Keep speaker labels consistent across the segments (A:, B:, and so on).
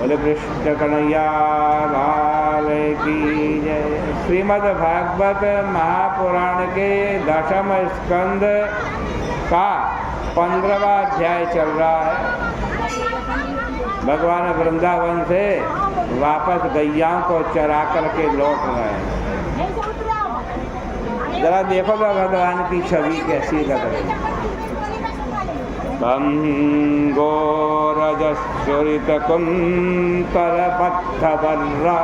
A: बोले कृष्ण कन्हैया लाल की जय। श्रीमद् भागवत महापुराण के 10वें स्कंद का 15वां अध्याय चल रहा है। भगवान वृंदावन से वापस गैयाओं को चरा करके लौट रहे हैं। जरा देखो तो भगवान की छवि कैसी लग रही है। गोरजश्चरित कुंतल पत्थवर्रा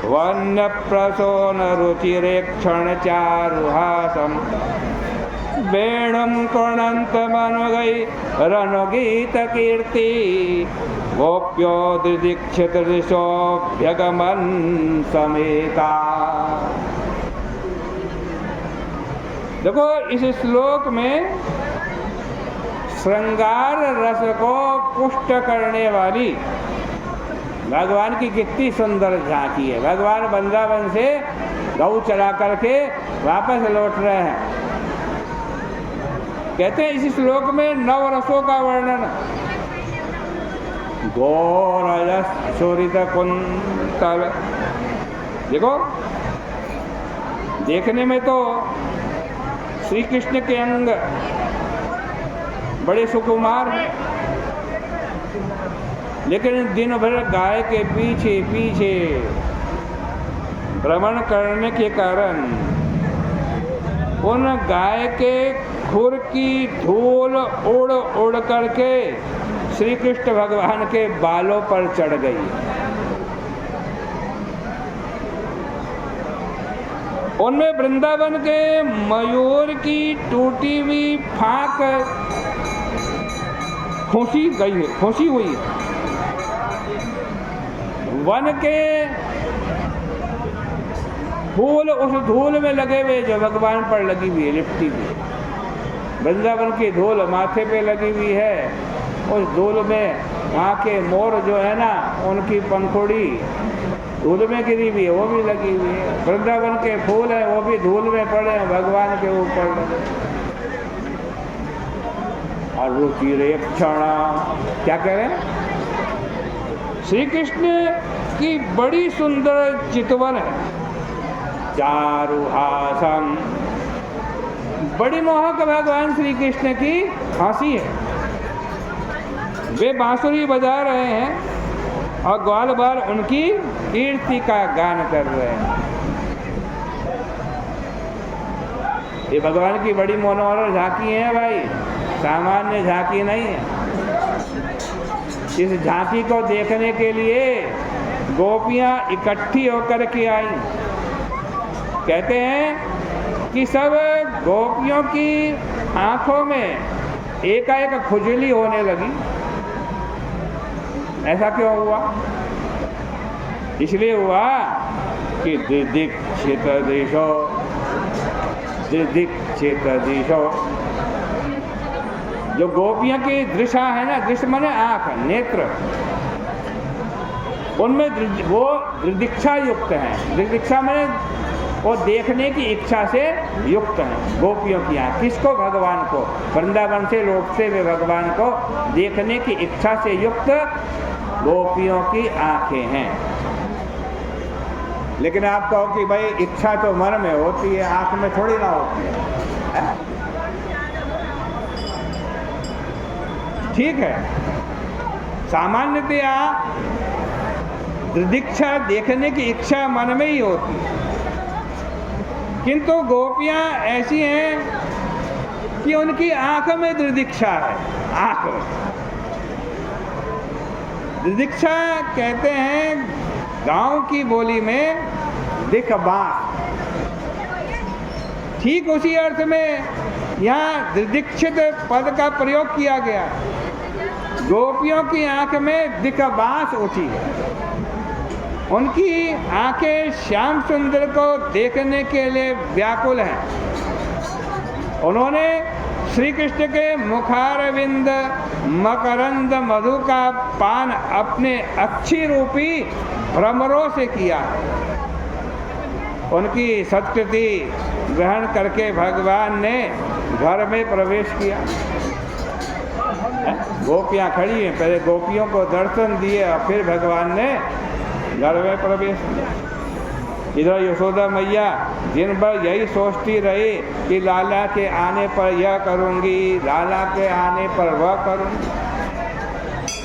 A: वन्य प्रसोन रुचिरेक्षण चारुहासम वेणुं कुर्णन्त मनुगै रणगीत कीर्ति गोप्यो दिदीक्षित दिशोऽभ्यगमन् समेता। देखो इस श्लोक में श्रृंगार रस को पुष्ट करने वाली भगवान की कितनी सुंदर झांकी है। भगवान वृंदावन से गौ चरा करके वापस लौट रहे हैं। कहते हैं इस श्लोक में 9 रसों का वर्णन। गोरजस शोरित कुंतल। देखो देखने में तो श्री कृष्ण के अंग बड़े सुकुमार हैं, लेकिन दिन भर गाय के पीछे पीछे भ्रमण करने के कारण उन गाय के खुर की धूल उड़ उड़ करके श्री कृष्ण भगवान के बालों पर चढ़ गई। उनमें वृंदावन के मयूर की टूटी हुई फाक खोसी हुई। वन के फूल उस धूल में लगे हुए जो भगवान पर लगी हुई है, लिपटी हुई। वृंदावन की धूल माथे पे लगी हुई है। उस धूल में वहाँ के मोर जो है ना, उनकी पंखुड़ी धूल में गिरी हुई है, वो भी लगी हुई है। वृंदावन के फूल है, वो भी धूल में पड़े हैं, भगवान के ऊपर लगे। और रुचिरेक्षण क्या कह रहे हैं? श्री कृष्ण की बड़ी सुंदर चितवन है। चारुहासम, बड़ी मोहक भगवान श्री कृष्ण की हंसी है। वे बांसुरी बजा रहे हैं और ग्वाल बाल उनकी कीर्ति का गान कर रहे हैं। ये भगवान की बड़ी मनोहर झांकी है भाई, सामान्य झांकी नहीं है। इस झांकी को देखने के लिए गोपियां इकट्ठी होकर के आई। कहते हैं कि सब गोपियों की आंखों में एकाएक खुजली होने लगी। ऐसा क्यों हुआ? इसलिए हुआ कि दिदीक्षित दिशो, जो गोपियों की दृष्टा है ना, दृष्ट माने आंख, नेत्र, उनमें वो दिदीक्षा युक्त हैं। दिदीक्षा माने वो देखने की इच्छा से युक्त हैं। गोपियों की आंख, किसको? भगवान को। वृंदावन से लौटते हुए भगवान को देखने की इच्छा से युक्त गोपियों की आंखें हैं। लेकिन आप कहो कि भाई इच्छा तो मन में होती है, आंख में थोड़ी ना होती है। ठीक है, सामान्यतया दिदीक्षा, देखने की इच्छा मन में ही होती है। किंतु गोपियां ऐसी हैं कि उनकी आंख में दिदीक्षा है। आंख में दिदीक्षा कहते हैं गांव की बोली में दिखबास। ठीक उसी अर्थ में यहाँ दिदीक्षित पद का प्रयोग किया गया। गोपियों की आंख में दिखबास उठी है। उनकी आंखें श्याम सुंदर को देखने के लिए व्याकुल हैं। उन्होंने श्री कृष्ण के मुखारविंद मकरंद मधु का पान अपने अक्षी रूपी भ्रमरों से किया। उनकी सत्कृति ग्रहण करके भगवान ने घर में प्रवेश किया। गोपियाँ खड़ी हैं, पहले गोपियों को दर्शन दिए और फिर भगवान ने घर में प्रवेश किया। इधर यशोदा मैया दिन भर यही सोचती रही कि लाला के आने पर यह करूँगी, लाला के आने पर वह करूँगी।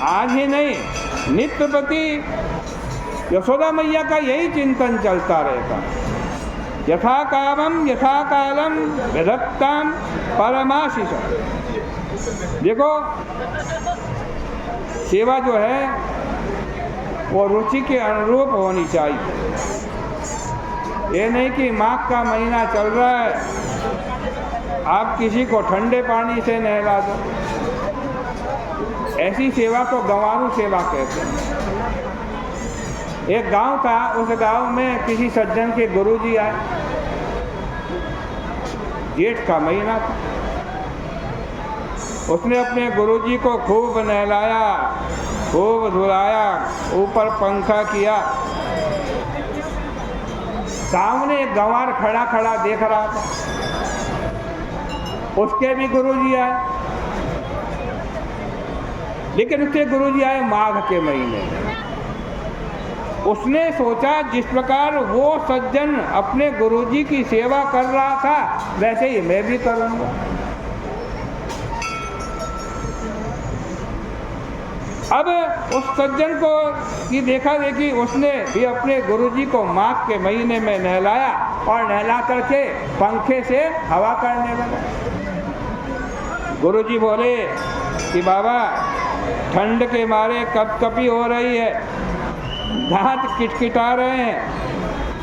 A: आज ही नहीं, नित्य प्रति यशोदा मैया का यही चिंतन चलता रहता। यथा कामम यथा कालम विधत्ताम परमाशिष। देखो, सेवा जो है वो रुचि के अनुरूप होनी चाहिए। ये नहीं कि माघ का महीना चल रहा है, आप किसी को ठंडे पानी से नहला दो। ऐसी सेवा को गंवारू सेवा कहते हैं। एक गांव था, उस गांव में किसी सज्जन के गुरुजी आए। जेठ का महीना था। उसने अपने गुरुजी को खूब नहलाया, खूब धुलाया, ऊपर पंखा किया। सामने एक गंवार खड़ा खड़ा देख रहा था। उसके भी गुरुजी आए, लेकिन उसके गुरुजी आए माघ के महीने में। उसने सोचा जिस प्रकार वो सज्जन अपने गुरुजी की सेवा कर रहा था, वैसे ही मैं भी करूंगा। अब उस सज्जन को की देखा देखी उसने भी अपने गुरुजी को माघ के महीने में नहलाया और नहला करके पंखे से हवा करने लगा। गुरुजी बोले कि बाबा, ठंड के मारे कपकपी हो रही है, दांत किटकिटा रहे हैं,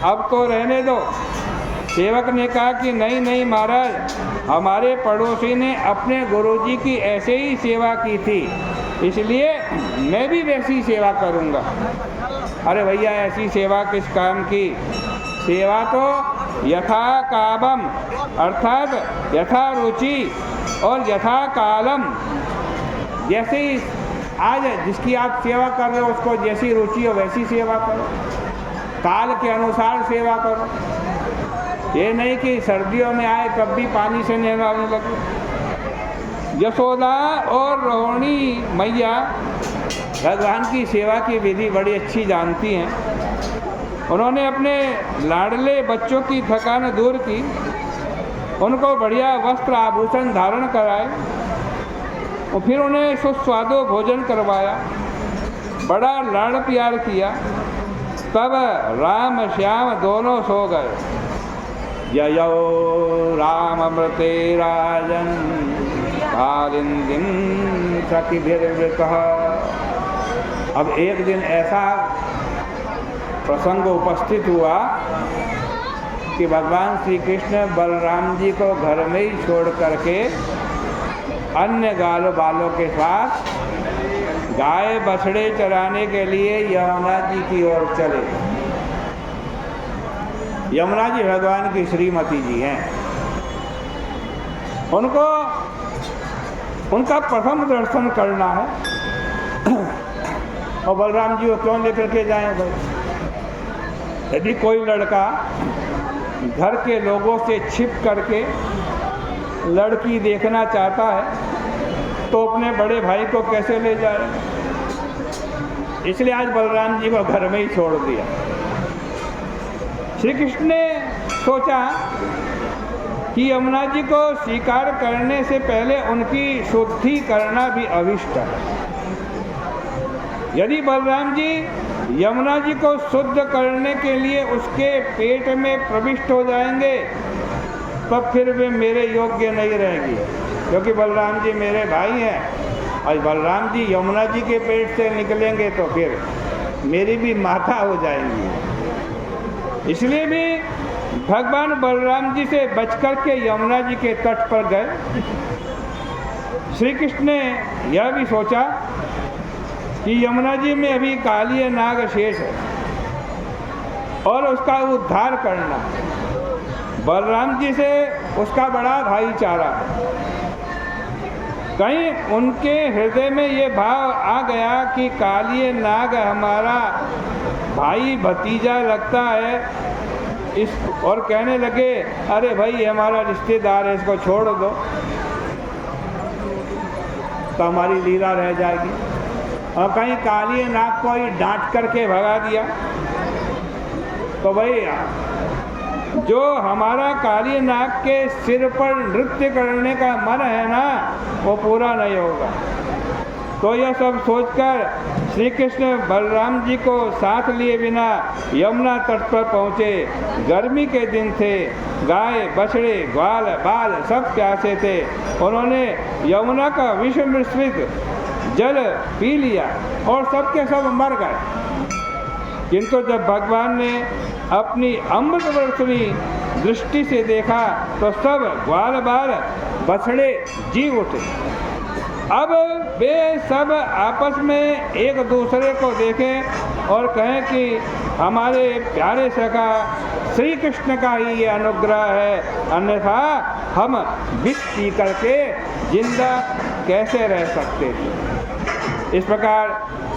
A: अब तो रहने दो। सेवक ने कहा कि नहीं नहीं महाराज, हमारे पड़ोसी ने अपने गुरुजी की ऐसे ही सेवा की थी, इसलिए मैं भी वैसी सेवा करूंगा। अरे भैया, ऐसी सेवा किस काम की? सेवा तो यथा कामम अर्थात यथा रुचि और यथा कालम, जैसे ही आज जिसकी आप सेवा कर रहे हो उसको जैसी रुचि हो वैसी सेवा करो, काल के अनुसार सेवा करो। ये नहीं कि सर्दियों में आए तब भी पानी से नहलाने लगे। यशोदा और रोहिणी मैया भगवान की सेवा की विधि बड़ी अच्छी जानती हैं। उन्होंने अपने लाडले बच्चों की थकान दूर की, उनको बढ़िया वस्त्र आभूषण धारण कराए और फिर उन्हें सुस्वादु भोजन करवाया, बड़ा लाड़ प्यार किया। तब राम श्याम दोनों सो गए। जयो राम अमृते राजन कालिंदिं सखिभिर्वृतः। अब एक दिन ऐसा प्रसंग उपस्थित हुआ कि भगवान श्री कृष्ण बलराम जी को घर में ही छोड़ करके अन्य गालों बालों के साथ गाय बछड़े चराने के लिए यमुना जी की ओर चले। यमुना जी भगवान की श्रीमती जी हैं। उनको उनका प्रथम दर्शन करना है और बलराम जी को क्यों लेकर के जाएं भाई? यदि कोई लड़का घर के लोगों से छिप करके लड़की देखना चाहता है तो अपने बड़े भाई को कैसे ले जाए? इसलिए आज बलराम जी को घर में ही छोड़ दिया। श्री कृष्ण ने सोचा कि यमुना जी को स्वीकार करने से पहले उनकी शुद्धि करना भी अभिष्ट है। यदि बलराम जी यमुना जी को शुद्ध करने के लिए उसके पेट में प्रविष्ट हो जाएंगे तब फिर वे मेरे योग्य नहीं रहेंगी, क्योंकि बलराम जी मेरे भाई हैं और बलराम जी यमुना जी के पेट से निकलेंगे तो फिर मेरी भी माता हो जाएंगी। इसलिए भी भगवान बलराम जी से बचकर के यमुना जी के तट पर गए। श्री कृष्ण ने यह भी सोचा कि यमुना जी में अभी कालिय नाग शेष है और उसका उद्धार करना। बलराम जी से उसका बड़ा भाईचारा है। कहीं उनके हृदय में ये भाव आ गया कि कालिय नाग हमारा भाई भतीजा लगता है इस, और कहने लगे अरे भाई हमारा रिश्तेदार है, इसको छोड़ दो। तो हमारी लीला रह जाएगी। और कहीं काली नाग को ही डांट करके भगा दिया तो भाई जो हमारा काली नाग के सिर पर नृत्य करने का मन है ना, वो पूरा नहीं होगा। तो यह सब सोचकर श्री कृष्ण बलराम जी को साथ लिए बिना यमुना तट पर पहुँचे। गर्मी के दिन थे, गाय बछड़े ग्वाल बाल सब प्यासे थे। उन्होंने यमुना का विष मिश्रित जल पी लिया और सबके सब मर गए। किंतु जब भगवान ने अपनी अमृत वर्षणी दृष्टि से देखा तो सब ग्वाल बाल बछड़े जी उठे। अब वे सब आपस में एक दूसरे को देखें और कहें कि हमारे प्यारे सखा श्री कृष्ण का ही ये अनुग्रह है, अन्यथा हम विष पी करके जिंदा कैसे रह सकते थे। इस प्रकार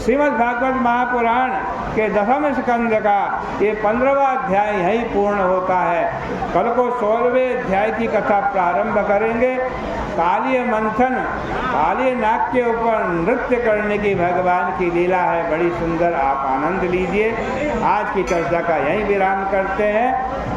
A: श्रीमद् भागवत महापुराण के 10वें स्कंद का ये 15वां अध्याय यहीं पूर्ण होता है। कल को 16वें अध्याय की कथा प्रारंभ करेंगे। काली मंथन, काली नाग के ऊपर नृत्य करने की भगवान की लीला है, बड़ी सुंदर। आप आनंद लीजिए। आज की चर्चा का यहीं विराम करते हैं।